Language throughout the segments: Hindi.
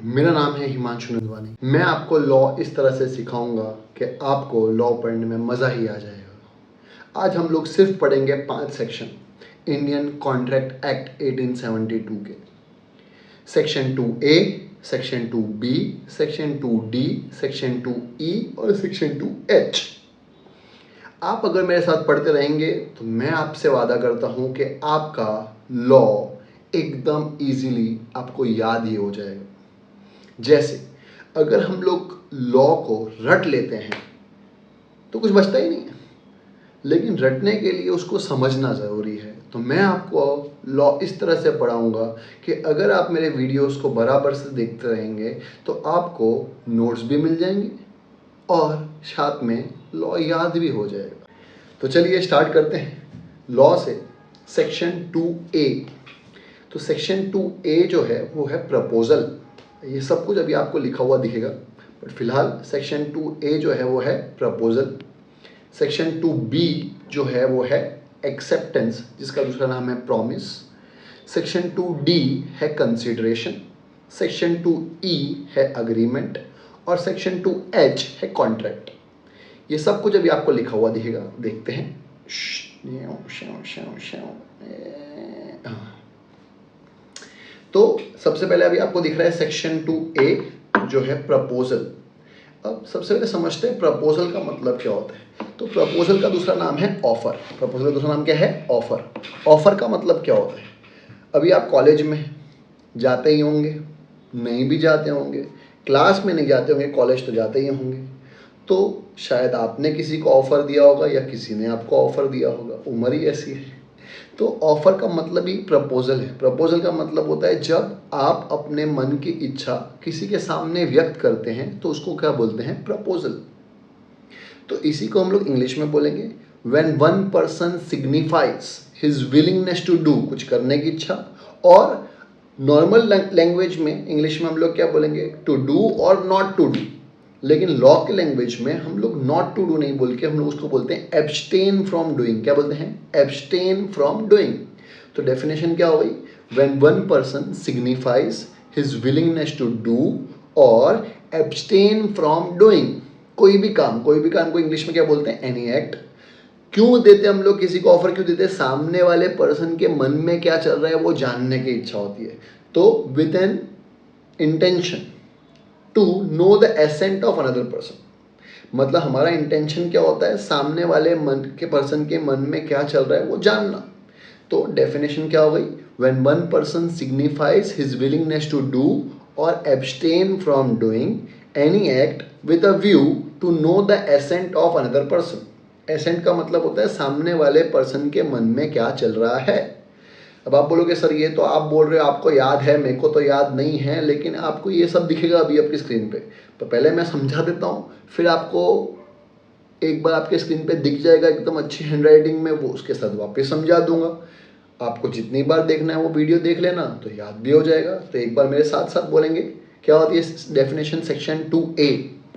मेरा नाम है हिमांशु नंदवानी। मैं आपको लॉ इस तरह से सिखाऊंगा कि आपको लॉ पढ़ने में मज़ा ही आ जाएगा। आज हम लोग सिर्फ पढ़ेंगे 5 सेक्शन इंडियन कॉन्ट्रैक्ट एक्ट 1872 के। Section 2A, section 2B, section 2D, section 2E और सेक्शन 2H। आप अगर मेरे साथ पढ़ते रहेंगे तो मैं आपसे वादा करता हूँ कि आपका लॉ एकदम इजीली आपको याद ही हो जाएगा। जैसे अगर हम लोग लॉ को रट लेते हैं तो कुछ बचता ही नहीं है, लेकिन रटने के लिए उसको समझना ज़रूरी है। तो मैं आपको लॉ इस तरह से पढ़ाऊंगा कि अगर आप मेरे वीडियोस को बराबर से देखते रहेंगे तो आपको नोट्स भी मिल जाएंगे और साथ में लॉ याद भी हो जाएगा। तो चलिए स्टार्ट करते हैं लॉ से। Section 2A। तो सेक्शन 2A जो है वो है प्रपोजल। ये सब कुछ अभी आपको लिखा हुआ दिखेगा, बट फिलहाल सेक्शन 2A जो है वो है प्रपोजल। सेक्शन 2B जो है वो है एक्सेप्टेंस, जिसका दूसरा नाम है प्रॉमिस। सेक्शन 2D है कंसिडरेशन। सेक्शन 2E है अग्रीमेंट और सेक्शन 2H है कॉन्ट्रैक्ट। ये सब कुछ अभी आपको लिखा हुआ दिखेगा, देखते हैं। तो सबसे पहले अभी आपको दिख रहा है सेक्शन 2A जो है प्रपोजल। अब सबसे पहले समझते हैं प्रपोजल का मतलब क्या होता है। तो प्रपोजल का दूसरा नाम है ऑफर। प्रपोजल का दूसरा नाम क्या है? ऑफर। ऑफर का मतलब क्या होता है? अभी आप कॉलेज में जाते ही होंगे, नहीं भी जाते होंगे, क्लास में नहीं जाते होंगे, कॉलेज तो जाते ही होंगे। तो शायद आपने किसी को ऑफर दिया होगा या किसी ने आपको ऑफर दिया होगा, उम्र ही ऐसी है। तो ऑफर का मतलब ही प्रपोजल है। प्रपोजल का मतलब होता है जब आप अपने मन की इच्छा किसी के सामने व्यक्त करते हैं तो उसको क्या बोलते हैं? प्रपोजल। तो इसी को हम लोग इंग्लिश में बोलेंगे when one person signifies his willingness to do, कुछ करने की इच्छा। और नॉर्मल लैंग्वेज में इंग्लिश में हम लोग क्या बोलेंगे? टू डू और नॉट टू डू। लेकिन लॉ के लैंग्वेज में हम लोग नॉट टू डू नहीं बोल के हम लोग उसको बोलते हैं एब्सटेन फ्रॉम डूइंग। क्या बोलते हैं? Abstain from doing. तो डेफिनेशन क्या हो गई? When one person signifies his willingness to do और एब्सटेन फ्रॉम डूइंग, कोई भी काम को इंग्लिश में क्या बोलते हैं? Any act. क्यों देते हम लोग किसी को ऑफर? क्यों देते? सामने वाले पर्सन के मन में क्या चल रहा है वो जानने की इच्छा होती है। तो with an intention to know the assent of another person, मतलब हमारा इंटेंशन क्या होता है? सामने वाले मन के पर्सन के मन में क्या चल रहा है वो जानना। तो डेफिनेशन क्या हो गई? When one person signifies his willingness to do और abstain from doing any act with a view to know the assent of another person. Assent का मतलब होता है सामने वाले पर्सन के मन में क्या चल रहा है। अब आप बोलोगे सर ये तो आप बोल रहे हो आपको याद है, मेरे को तो याद नहीं है, लेकिन आपको ये सब दिखेगा अभी आपकी स्क्रीन पे। तो पहले मैं समझा देता हूँ, फिर आपको एक बार आपके स्क्रीन पे दिख जाएगा एकदम अच्छी हैंडराइटिंग में, वो उसके साथ वापस समझा दूंगा। आपको जितनी बार देखना है वो वीडियो देख लेना, तो याद भी हो जाएगा। तो एक बार मेरे साथ साथ बोलेंगे क्या होती है definition section 2A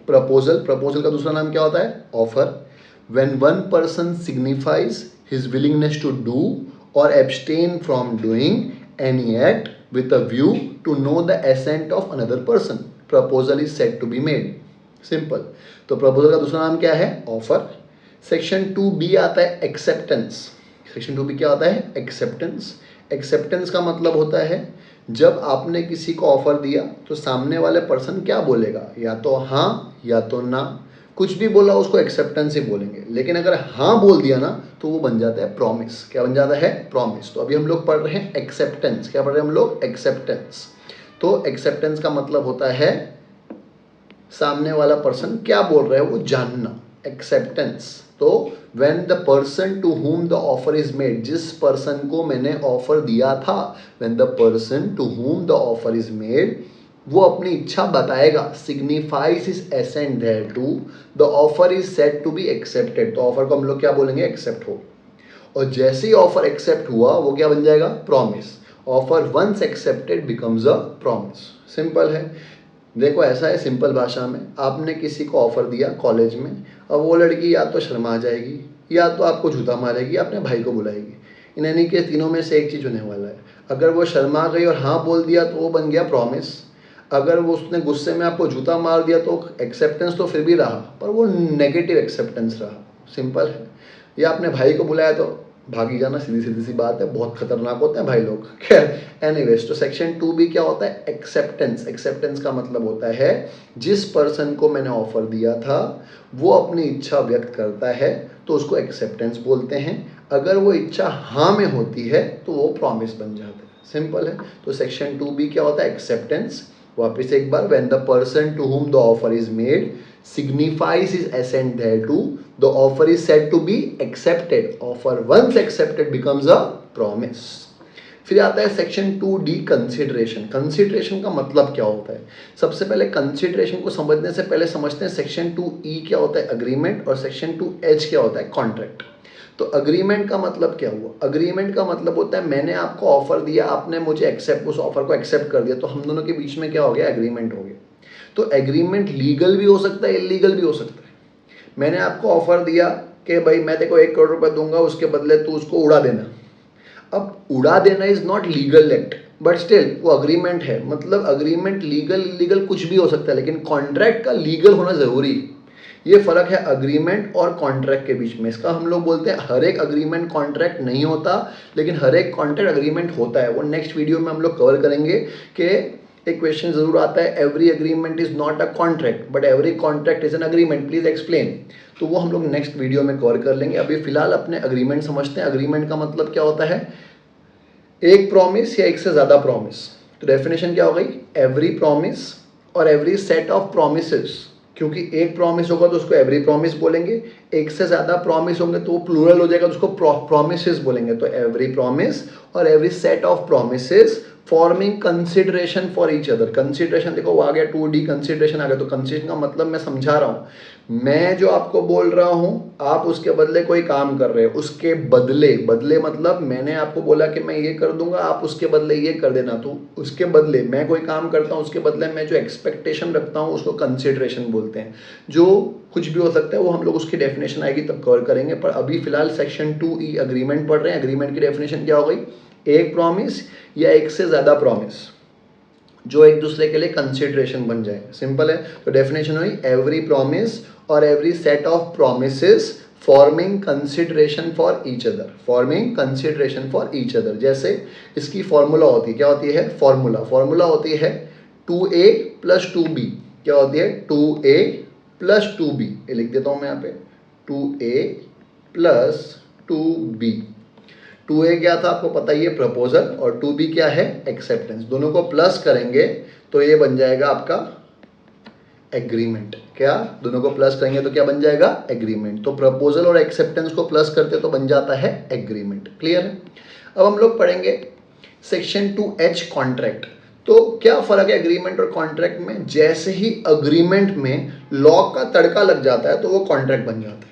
proposal. Proposal का दूसरा नाम क्या होता है? Offer. When one person signifies his willingness to do or abstain from doing any act with a view to know the assent of another person, proposal is said to be made. Simple. तो प्रपोजल का दूसरा नाम क्या है? ऑफर। सेक्शन 2B आता है एक्सेप्टेंस। सेक्शन 2B क्या होता है? एक्सेप्टेंस। एक्सेप्टेंस का मतलब होता है जब आपने किसी को ऑफर दिया तो सामने वाले पर्सन क्या बोलेगा? या तो हाँ या तो ना, कुछ भी बोला उसको एक्सेप्टेंस ही बोलेंगे। लेकिन अगर हाँ बोल दिया ना तो वो बन जाता है प्रॉमिस। क्या बन जाता है? प्रॉमिस। तो अभी हम लोग पढ़ रहे हैं एक्सेप्टेंस। क्या पढ़ रहे हैं हम लोग? एक्सेप्टेंस। तो एक्सेप्टेंस का मतलब होता है सामने वाला पर्सन क्या बोल रहा है वो जानना, एक्सेप्टेंस। तो when the person to whom the offer is made, जिस पर्सन को मैंने ऑफर दिया था, when the person to whom the offer is made, वो अपनी इच्छा बताएगा, signifies his assent thereto, the offer is said to be accepted. तो ऑफर को हम लोग क्या बोलेंगे? एक्सेप्ट हो। और जैसे ही ऑफर एक्सेप्ट हुआ वो क्या बन जाएगा? Promise. Offer once accepted becomes a promise. Simple है। देखो ऐसा है, सिंपल भाषा में, आपने किसी को ऑफर दिया कॉलेज में, अब वो लड़की या तो शर्मा जाएगी या तो आपको जूता मारेगी या अपने भाई को बुलाएगी। इन यानी कि तीनों में से एक चीज़ होने वाला है। अगर वो शर्मा गई और हाँ बोल दिया तो वो बन गया प्रॉमिस। अगर वो उसने गुस्से में आपको जूता मार दिया तो एक्सेप्टेंस तो फिर भी रहा, पर वो नेगेटिव एक्सेप्टेंस रहा। सिंपल है। या आपने भाई को बुलाया तो भागी जाना, सीधी सीधी सी बात है, बहुत खतरनाक होते हैं भाई लोग। खैर एनीवेज, तो सेक्शन 2B क्या होता है? एक्सेप्टेंस। एक्सेप्टेंस का मतलब होता है जिस पर्सन को मैंने ऑफर दिया था वो अपनी इच्छा व्यक्त करता है तो उसको एक्सेप्टेंस बोलते हैं। अगर वो इच्छा हाँ में होती है तो वो प्रॉमिस बन जाता है। सिंपल है। तो सेक्शन 2B क्या होता है? एक्सेप्टेंस। वापिस एक बार, when the person to whom the offer is made signifies his assent thereto, the offer is said to be accepted. Offer once accepted becomes a promise. फिर आता है सेक्शन 2D कंसिडरेशन। कंसिडरेशन का मतलब क्या होता है? सबसे पहले कंसिडरेशन को समझने से पहले समझते हैं सेक्शन 2E क्या होता है? अग्रीमेंट। और सेक्शन 2H क्या होता है? कॉन्ट्रैक्ट। तो अग्रीमेंट का मतलब क्या हुआ? अग्रीमेंट का मतलब होता है मैंने आपको ऑफर दिया, आपने मुझे उस ऑफर को एक्सेप्ट कर दिया, तो हम दोनों के बीच में क्या हो गया? एग्रीमेंट हो गया। तो एग्रीमेंट लीगल भी हो सकता है, इलीगल भी हो सकता है। मैंने आपको ऑफर दिया कि भाई मैं तेरे को 1 करोड़ रुपए दूंगा, उसके बदले तू उसको उड़ा देना। अब उड़ा देना is not legal act, but still वो अग्रीमेंट है। मतलब अग्रीमेंट लीगल इलीगल कुछ भी हो सकता है, लेकिन कॉन्ट्रैक्ट का लीगल होना जरूरी है। ये फर्क है अग्रीमेंट और कॉन्ट्रैक्ट के बीच में। इसका हम लोग बोलते हैं हर एक अग्रीमेंट कॉन्ट्रैक्ट नहीं होता, लेकिन हर एक कॉन्ट्रैक्ट अग्रीमेंट होता है। वो नेक्स्ट वीडियो में हम लोग कवर करेंगे कि एक क्वेश्चन जरूर आता है, every agreement is not a contract but every contract is an agreement, please explain. तो वो हम लोग नेक्स्ट वीडियो में कवर कर लेंगे। अभी फिलहाल अपने अग्रीमेंट समझते हैं। अग्रीमेंट का मतलब क्या होता है? एक प्रॉमिस या एक से ज्यादा प्रॉमिस। तो डेफिनेशन क्या हो गई? एवरी प्रॉमिस और एवरी सेट ऑफ प्रोमिसेस। क्योंकि एक प्रॉमिस होगा तो उसको एवरी प्रॉमिस बोलेंगे, एक से ज्यादा प्रॉमिस होंगे तो वो प्लूरल हो जाएगा तो उसको प्रॉमिसेस बोलेंगे। तो एवरी प्रॉमिस और every set of promises forming consideration for each other. Consideration देखो वो आ गया, 2D कंसिडरेशन आ गया। तो कंसिडरेशन का मतलब मैं समझा रहा हूं, मैं जो आपको बोल रहा हूं आप उसके बदले कोई काम कर रहे हो, उसके बदले, बदले मतलब मैंने आपको बोला कि मैं ये कर दूंगा, आप उसके बदले ये कर देना। तो उसके बदले मैं कोई काम करता हूं, उसके बदले मैं जो एक्सपेक्टेशन रखता हूं उसको कंसिडरेशन बोलते हैं। जो कुछ भी हो सकता है वो हम लोग उसकी डेफिनेशन आएगी तब कवर करेंगे। पर अभी फिलहाल सेक्शन 2E अग्रीमेंट पढ़ रहे हैं। अग्रीमेंट की डेफिनेशन क्या हो गई? एक प्रॉमिस या एक से ज्यादा प्रॉमिस जो एक दूसरे के लिए कंसिडरेशन बन जाए। सिंपल है। तो डेफिनेशन हुई एवरी प्रॉमिस और every set of promises forming consideration for each other. Forming consideration for each other. जैसे इसकी फॉर्मूला होती है, क्या होती है? फॉर्मूला होती है 2A + 2B। क्या होती है? 2A + 2B। ये लिख देता हूं मैं यहाँ पे, 2A + 2B। 2A क्या था आपको पता ही है? प्रपोजल। और 2B क्या है? एक्सेप्टेंस। दोनों को प्लस करेंगे तो ये बन जाएगा आपका एग्रीमेंट। क्या? दोनों को प्लस करेंगे तो क्या बन जाएगा? एग्रीमेंट। तो प्रपोजल और एक्सेप्टेंस को प्लस करते तो बन जाता है एग्रीमेंट। क्लियर है? अब हम लोग पढ़ेंगे सेक्शन 2H कॉन्ट्रैक्ट। तो क्या फर्क है एग्रीमेंट और कॉन्ट्रैक्ट में? जैसे ही अग्रीमेंट में लॉ का तड़का लग जाता है तो वो कॉन्ट्रैक्ट बन जाता है।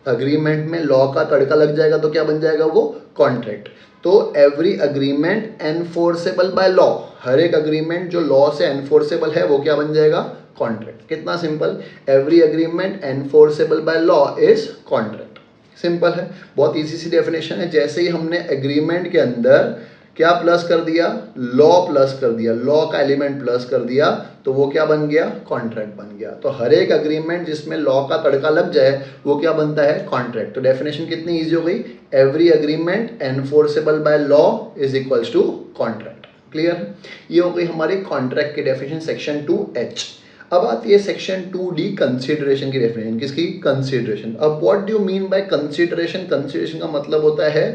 अग्रीमेंट में लॉ का तड़का लग जाएगा तो क्या बन जाएगा? वो कॉन्ट्रैक्ट। तो every agreement enforceable by law. हर एक अग्रीमेंट जो लॉ से एनफोर्सेबल है वो क्या बन जाएगा? कॉन्ट्रैक्ट। कितना simple. Every agreement enforceable by law is contract. Simple है, बहुत इजी सी डेफिनेशन है। जैसे ही हमने एग्रीमेंट के अंदर क्या प्लस कर दिया? लॉ प्लस कर दिया, लॉ का एलिमेंट प्लस कर दिया तो वो क्या बन गया? कॉन्ट्रैक्ट बन गया। तो हर एक अग्रीमेंट जिसमें लॉ का तड़का लग जाए वो क्या बनता है? कॉन्ट्रैक्ट। तो डेफिनेशन कितनी इजी हो गई? Every agreement enforceable by law is equals to contract. Clear? ये हो गई हमारी कॉन्ट्रैक्ट की डेफिनेशन सेक्शन 2H। अब आती है सेक्शन 2D कंसिडरेशन की डेफिनेशन। किसकी? कंसिडरेशन। अब what do you mean by consideration? Consideration का मतलब होता है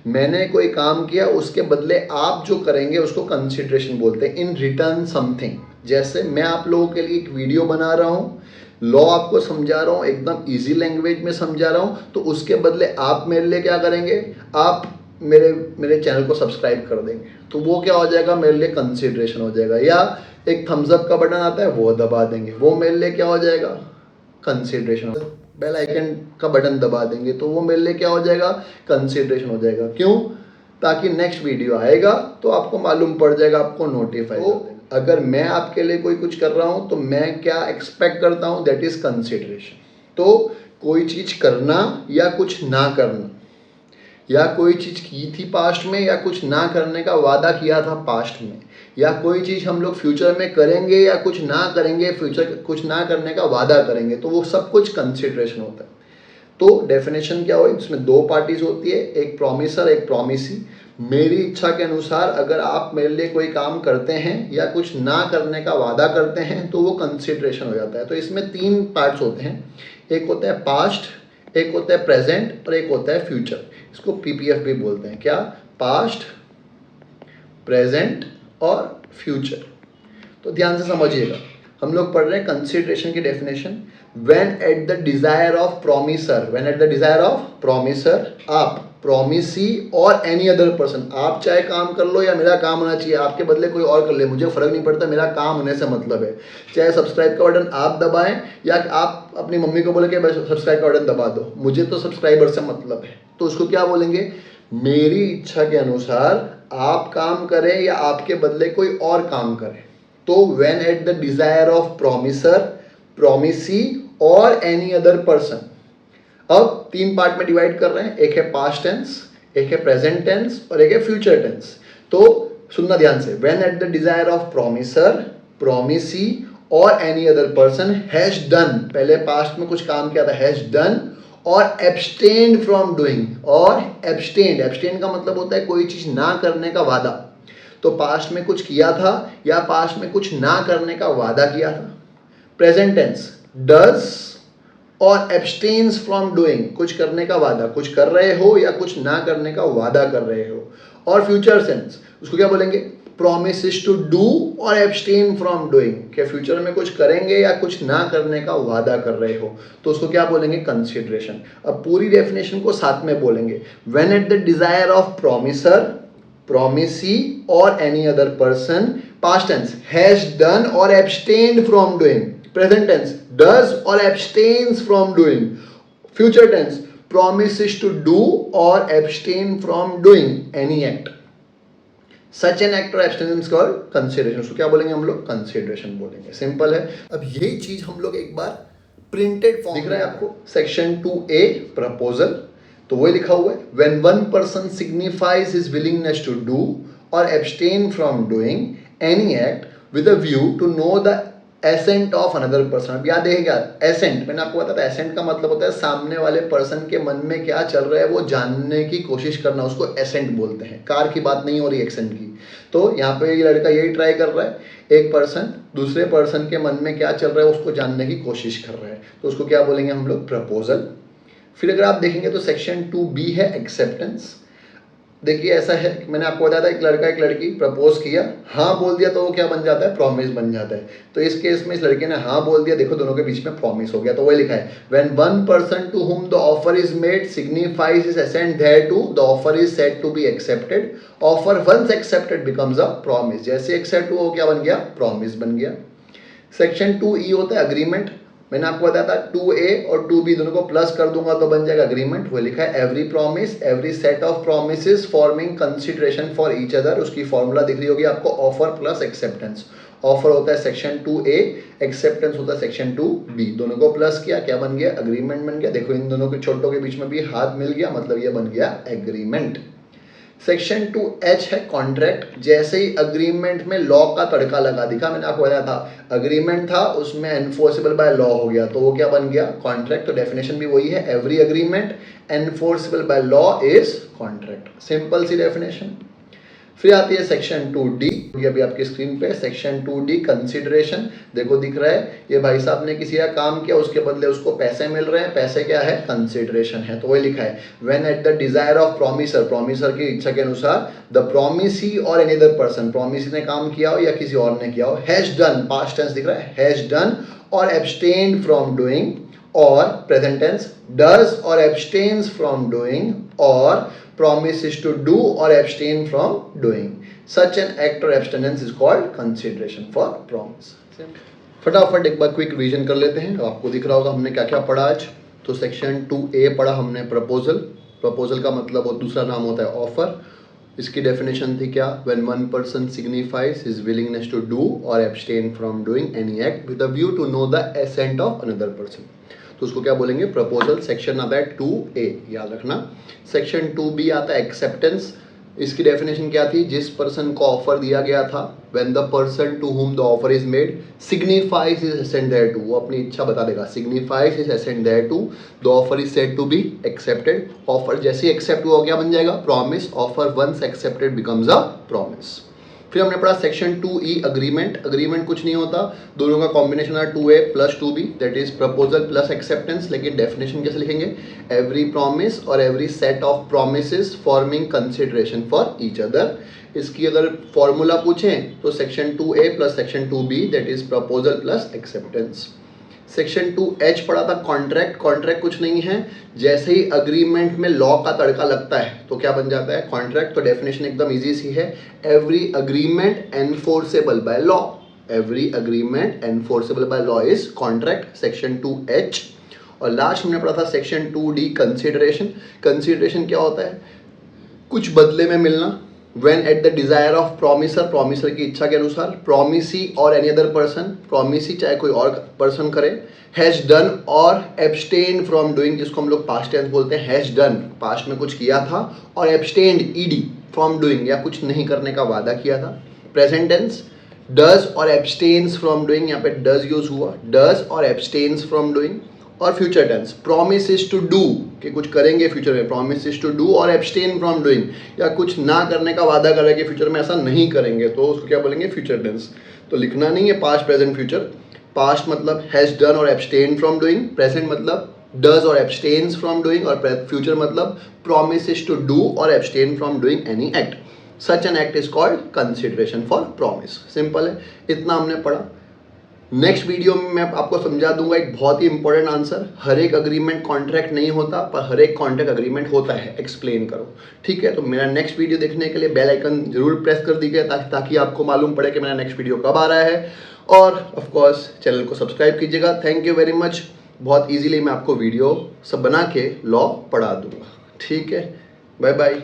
मैंने कोई काम किया उसके बदले आप जो करेंगे उसको कंसिडरेशन बोलते हैं। In return something. जैसे मैं आप लोगों के लिए एक वीडियो बना रहा हूँ, लॉ आपको समझा रहा हूँ, एकदम इजी लैंग्वेज में समझा रहा हूँ, तो उसके बदले आप मेरे लिए क्या करेंगे? आप मेरे चैनल को सब्सक्राइब कर देंगे तो वो क्या हो जाएगा? मेरे लिए कंसिडरेशन हो जाएगा। या एक थम्स अप का बटन आता है वो दबा देंगे, वो मेरे लिए क्या हो जाएगा? कंसिडरेशन। बेल आइकन का बटन दबा देंगे तो वो मेरे लिए क्या हो जाएगा? कंसिडरेशन हो जाएगा। क्यों? ताकि नेक्स्ट वीडियो आएगा तो आपको मालूम पड़ जाएगा, आपको नोटिफाई कर देगा। अगर मैं आपके लिए कोई कुछ कर रहा हूं तो मैं क्या एक्सपेक्ट करता हूं? That is consideration. तो कोई चीज करना या कुछ ना करना, या कोई चीज की थी पास्ट में या कुछ ना करने का वादा किया था पास्ट में, या कोई चीज़ हम लोग फ्यूचर में करेंगे या कुछ ना करेंगे, फ्यूचर कुछ ना करने का वादा करेंगे, तो वो सब कुछ कंसिडरेशन होता है। तो डेफिनेशन क्या हुई, इसमें दो पार्टीज होती है, एक प्रॉमिसर एक प्रॉमिसी। मेरी इच्छा के अनुसार अगर आप मेरे लिए कोई काम करते हैं या कुछ ना करने का वादा करते हैं तो वो कंसिडरेशन हो जाता है। तो इसमें तीन पार्ट्स होते हैं, एक होता है पास्ट, एक होता है प्रेजेंट और एक होता है फ्यूचर। इसको पीपीएफ भी बोलते हैं। क्या? पास्ट, प्रेजेंट और फ्यूचर। तो ध्यान से समझिएगा, हम लोग पढ़ रहे हैं कंसिडरेशन की definition. When at the desire of promiser, when at the desire of promiser, आप प्रॉमिसी और एनी अदर पर्सन, आप चाहे काम कर लो या मेरा काम होना चाहिए, आपके बदले कोई और कर ले, मुझे फर्क नहीं पड़ता, मेरा काम होने से मतलब है। चाहे सब्सक्राइब का बटन आप दबाएं या आप अपनी मम्मी को बोले कि सब्सक्राइब का बटन दबा दो, मुझे तो सब्सक्राइबर से मतलब है। तो उसको क्या बोलेंगे? मेरी इच्छा के अनुसार आप काम करें या आपके बदले कोई और काम करे। तो when at the desire of promisor, promisee और एनी अदर पर्सन। अब तीन पार्ट में डिवाइड कर रहे हैं, एक है पास्ट टेंस, एक है प्रेजेंट टेंस और एक है फ्यूचर टेंस। तो सुनना ध्यान से, when at the desire of promisor, promisee और any other person has done, पहले पास्ट में कुछ काम किया था, हैज डन और एब्सटेन्ड फ्रॉम डूइंग। और एब्सटेन्ड, एब्सटेन्ड का मतलब होता है कोई चीज ना करने का वादा। तो पास्ट में कुछ किया था या पास्ट में कुछ ना करने का वादा किया था। प्रेजेंट टेंस, डज और एब्सटेन्स फ्रॉम डूइंग, कुछ करने का वादा, कुछ कर रहे हो या कुछ ना करने का वादा कर रहे हो। और फ्यूचर सेंस, उसको क्या बोलेंगे? promises टू डू और एब्सटेन फ्रॉम डूइंग, कि फ्यूचर में कुछ करेंगे या कुछ ना करने का वादा कर रहे हो, तो उसको क्या बोलेंगे? कंसिडरेशन। अब पूरी डेफिनेशन को साथ में बोलेंगे। When at the desire of promisor, promisee और any other person, past tense, has done और abstained from doing. Present tense, does or abstains from doing. Future tense, promises to do or abstain from doing any act. Such an act or abstention is called consideration. उसको क्या बोलेंगे हम लोग? consideration बोलेंगे। सिंपल है। अब यही चीज हम लोग एक बार प्रिंटेड फॉर्म दिख रहा है आपको, सेक्शन 2A प्रपोजल, तो वो लिखा हुआ है, when one person signifies his willingness to do or abstain from doing any act with a view to know the accent of another person. अब याद है क्या एसेंट? मैंने आपको बताया था एसेंट का मतलब होता है सामने वाले पर्सन के मन में क्या चल रहा है वो जानने की कोशिश करना, उसको एसेंट बोलते हैं। कार की बात नहीं हो रही एक्सेंट की। तो यहाँ पे ये लड़का यही ट्राई कर रहा है, एक पर्सन दूसरे पर्सन के मन में क्या चल रहा है उसको जानने की कोशिश कर रहा है, तो उसको क्या बोलेंगे हम लोग? प्रपोजल। फिर अगर आप देखेंगे तो सेक्शन 2B है एक्सेप्टेंस। देखिए ऐसा है, मैंने आपको बताया था एक लड़का एक लड़की प्रपोज किया, हाँ बोल दिया तो वो क्या बन जाता है? प्रॉमिस बन जाता है। तो इस केस में इस लड़के ने हाँ बोल दिया, देखो दोनों के बीच में प्रॉमिस हो गया। तो वही लिखा है, when one person to whom the offer is made signifies his assent thereto, the offer is said to be accepted. Offer once accepted becomes a promise. जैसे एक्सेप्ट हुआ वो क्या बन गया? प्रॉमिस बन गया। सेक्शन 2E होता है अग्रीमेंट। मैंने आपको बताया था 2A और 2B दोनों को प्लस कर दूंगा तो बन जाएगा अग्रीमेंट। वो लिखा है every promise, every set of promises forming consideration for each other. उसकी फॉर्मूला दिख रही होगी आपको, ऑफर प्लस एक्सेप्टेंस। ऑफर होता है सेक्शन 2A, एक्सेप्टेंस होता है सेक्शन 2B। दोनों को प्लस किया, क्या बन गया? अग्रीमेंट बन गया। देखो इन दोनों के छोटों के बीच में भी हाथ मिल गया, मतलब ये बन गया एग्रीमेंट। सेक्शन 2H है कॉन्ट्रैक्ट। जैसे ही अग्रीमेंट में लॉ का तड़का लगा, दिखा मैंने आपको बताया था अग्रीमेंट था उसमें एनफोर्सेबल बाय लॉ हो गया, तो वो क्या बन गया? कॉन्ट्रैक्ट। तो डेफिनेशन भी वही है, every agreement enforceable by law is contract. Simple सी डेफिनेशन। फिर आती है सेक्शन 2D, ये अभी आपकी स्क्रीन पे सेक्शन 2D कंसिडरेशन। देखो दिख रहा है, ये भाई साहब ने किसी का काम किया उसके बदले उसको पैसे मिल रहे हैं, पैसे क्या है? कंसिडरेशन है। तो वही लिखा है, when at the desire of promiser, promiser की इच्छा के अनुसार, द प्रॉमिसी और एनी अदर पर्सन, प्रॉमिसी ने काम किया हो या किसी और ने किया हो, हैज डन, पास्ट टेंस दिख रहा है, हैज डन और एब्सटेन्ड फ्रॉम डूइंग, और प्रेजेंट टेंस डज और एब्सटेन्स फ्रॉम डूइंग, और promises to do or abstain from doing. Such an act or abstinence is called consideration for promise. फटाफट एक बार क्विक रिवीजन कर लेते हैं। आपको दिख रहा होगा हमने क्या क्या पढ़ा आज। तो सेक्शन 2A पढ़ा हमने प्रपोजल। प्रपोजल का मतलब और दूसरा नाम होता है ऑफर। इसकी डेफिनेशन थी क्या? When one person signifies his willingness to do और abstain from doing any act with a view to know the assent of another person, तो उसको क्या बोलेंगे? प्रपोजल। सेक्शन आता है 2A, याद रखना। सेक्शन 2B आता है एक्सेप्टेंस। इसकी डेफिनेशन क्या थी? जिस पर्सन को ऑफर दिया गया था, when the person to whom the offer is made signifies his assent thereto, वो अपनी इच्छा बता देगा, signifies his assent thereto, the offer is said to be accepted. Offer जैसे ही एक्सेप्ट हुआ क्या बन जाएगा? Promise. Offer once accepted becomes a promise. फिर हमने पढ़ा सेक्शन 2E अग्रीमेंट। अग्रीमेंट कुछ नहीं होता, दोनों का कॉम्बिनेशन है 2A plus 2B, that is proposal plus acceptance. लेकिन डेफिनेशन कैसे लिखेंगे? एवरी प्रॉमिस और every set of promises forming consideration for each other. इसकी अगर फॉर्मूला पूछें तो section 2A plus section 2B, that is proposal plus acceptance. Section 2H पढ़ा था कॉन्ट्रैक्ट। कॉन्ट्रैक्ट कुछ नहीं है, जैसे ही अग्रीमेंट में लॉ का तड़का लगता है तो क्या बन जाता है? कॉन्ट्रैक्ट। तो डेफिनेशन एकदम इजी सी है, every agreement enforceable by law. Every agreement enforceable by law is contract, section 2H। और लास्ट हमने पढ़ा था सेक्शन 2D कंसिडरेशन। कंसिडरेशन क्या होता है? कुछ बदले में मिलना। When at the desire of promiser, promiser की इच्छा के अनुसार, promisee और any other person, promisee चाहे कोई और पर्सन करे, has done और abstained from doing, जिसको हम लोग past tense बोलते हैं, has done past में कुछ किया था, और abstained ed from doing, या कुछ नहीं करने का वादा किया था। present tense does और abstains from doing, यहाँ पे does यूज हुआ, does और abstains from doing। और future tense promise is to do, कि कुछ करेंगे फ्यूचर में, प्रॉमिस इज टू डू, और एब्सटेन फ्रॉम डूइंग, या कुछ ना करने का वादा करें कि फ्यूचर में ऐसा नहीं करेंगे, तो उसको क्या बोलेंगे? Future tense. तो लिखना नहीं है पास्ट प्रेजेंट फ्यूचर। पास्ट मतलब हैज डन और एब्सटेन फ्रॉम डूइंग, प्रेजेंट मतलब डज और एब्सटेन्स फ्रॉम डूइंग, और फ्यूचर मतलब प्रॉमिस इज टू डू और abstain from doing any act. Such an act is called consideration for promise. Simple है, इतना हमने पढ़ा। नेक्स्ट वीडियो में मैं आपको समझा दूंगा एक बहुत ही इंपॉर्टेंट आंसर। हर एक अग्रीमेंट कॉन्ट्रैक्ट नहीं होता, पर हर एक कॉन्ट्रैक्ट अग्रीमेंट होता है। एक्सप्लेन करो, ठीक है? तो मेरा नेक्स्ट वीडियो देखने के लिए बेल आइकन जरूर प्रेस कर दीजिए, ताकि आपको मालूम पड़े कि मेरा नेक्स्ट वीडियो कब आ रहा है। और ऑफ कोर्स चैनल को सब्सक्राइब कीजिएगा। Thank you very much. बहुत ईजिली मैं आपको वीडियो सब बना के लॉ पढ़ा दूंगा, ठीक है? Bye bye.